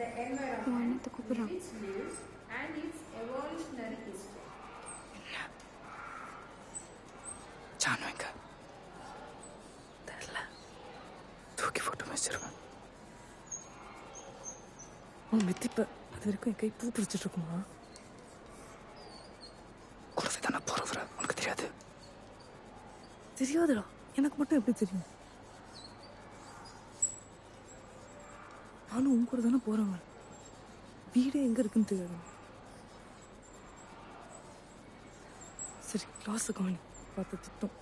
the environment in which lives, and its evolutionary history. ஜானுங்க தெரியல, தூக்கி போட்டு வச்சிருவேன். உன் மெத்திப்ப அது வரைக்கும் என் கை பூ பிடிச்சிட்டு இருக்குமா? கூடவே தானே போறவர, உனக்கு தெரியாது? தெரியாதுடா, எனக்கு மட்டும் எப்படி தெரியும்? நானும் உன் கூட தானே போறேன். வீடே எங்க இருக்குன்னு தெரியாது. சரி, கிளாஸை கவனி, பார்த்து திட்டம்.